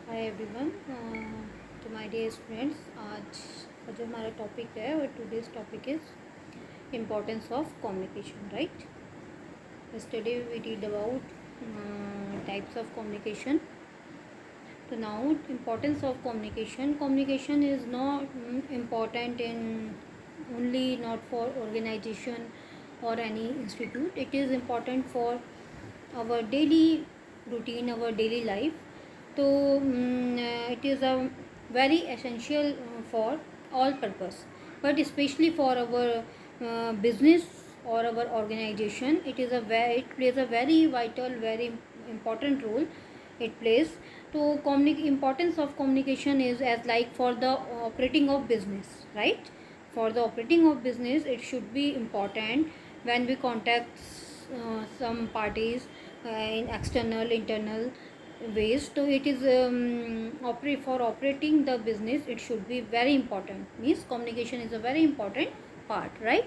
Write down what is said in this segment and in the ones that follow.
Hi everyone तो my dear students, आज का जो हमारा टॉपिक है और today's topic is importance of communication. Right, yesterday we read about types of communication. So now importance of communication is not important in only not for organization or any institute. It is important for our daily routine, our daily life. So it is a very essential for all purpose, but especially for our business or our organization. It plays a very vital, very important role. It plays. So importance of communication is as like for the operating of business, right? For the operating of business, it should be important when we contact some parties in external, internal ways. So it is for operating the business, it should be very important. Means communication is a very important part, right?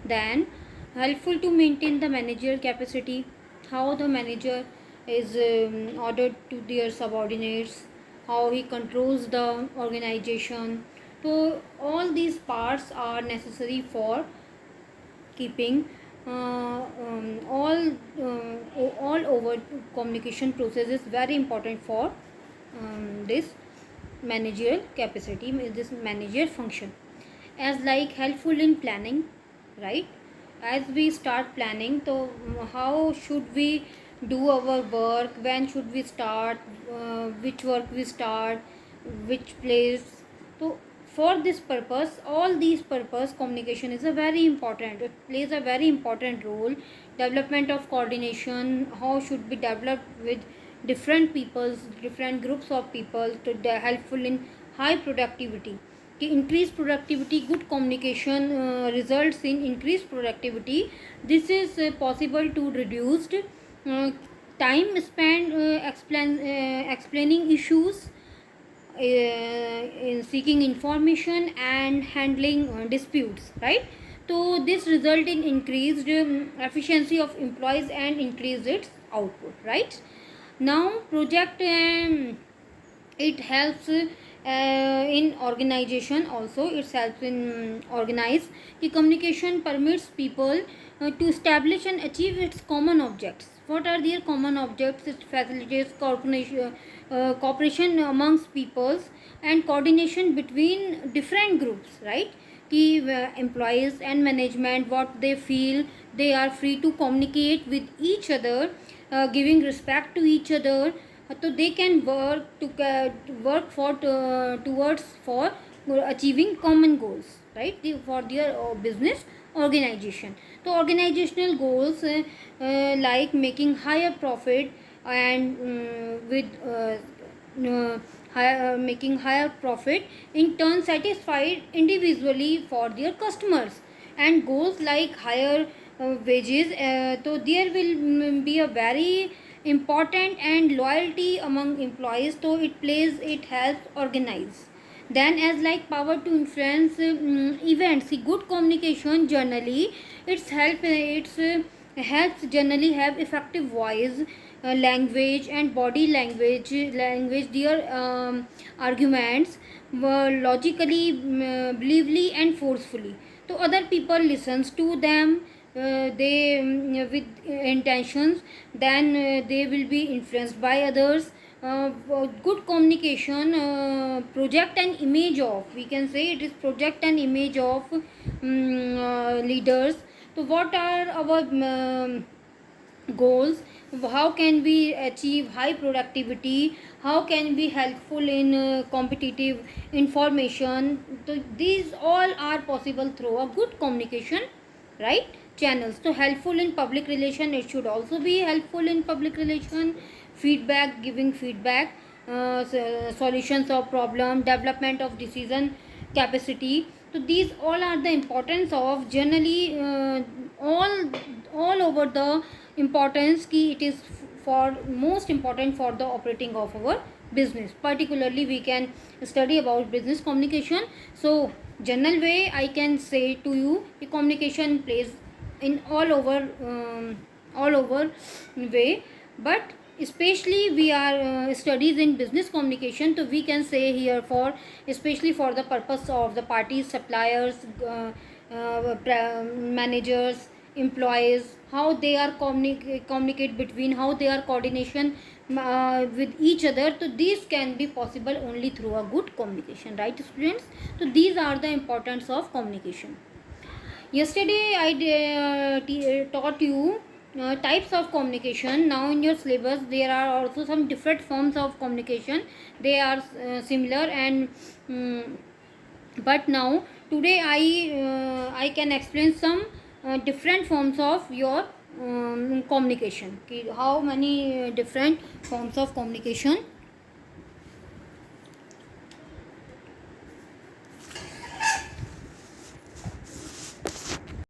Then helpful to maintain the managerial capacity. How the manager is ordered to their subordinates, how he controls the organization. So all these parts are necessary for keeping all over communication process is very important for this managerial capacity, this managerial function. As like helpful in planning, right? As we start planning, so how should we do our work, when should we start, which work we start, which place. So for this purpose, all these purpose, communication is a very important, it plays a very important role. Development of coordination, how should be developed with different peoples, different groups of people, to helpful in high productivity. Increased productivity, good communication results in increased productivity. This is possible to reduced time spent explaining issues, in seeking information and handling disputes, right? So this result in increased efficiency of employees and increased its output, right? Now project, it helps in organization also. It helps in organize. The communication permits people to establish and achieve its common objects. What are their common objects? It facilitates cooperation amongst peoples and coordination between different groups, right? Key employees and management, what they feel, they are free to communicate with each other, giving respect to each other. So they can work for towards for achieving common goals, right? For their business organization. So organizational goals, like making higher profit and with making higher profit, in turn satisfied individually for their customers, and goals like higher wages. So there will be a very important and loyalty among employees. So it helps organize. Then as like power to influence events. See, good communication generally helps generally have effective voice, language and body language their arguments were logically, believely and forcefully. So other people listens to them, they with intentions. Then they will be influenced by others. Good communication project an image of, we can say it is project an image of leaders. So what are our goals? How can we achieve high productivity? How can we helpful in competitive information? So these all are possible through a good communication, right, channels. So helpful in public relation, it should also be helpful in public relation. Feedback, giving feedback, solutions of problem, development of decision capacity. So these all are the importance of generally, all over the importance key. It is for most important for the operating of our business. Particularly we can study about business communication. So general way I can say to you, the communication plays in all over way. But especially we are studies in business communication, so we can say here for especially for the purpose of the parties, suppliers, managers, employees, how they are communicate between, how they are coordination with each other. So these can be possible only through a good communication, right students? So these are the importance of communication. Yesterday I taught you types of communication. Now in your syllabus there are also some different forms of communication. They are similar and but now today I can explain some different forms of your communication. How many different forms of communication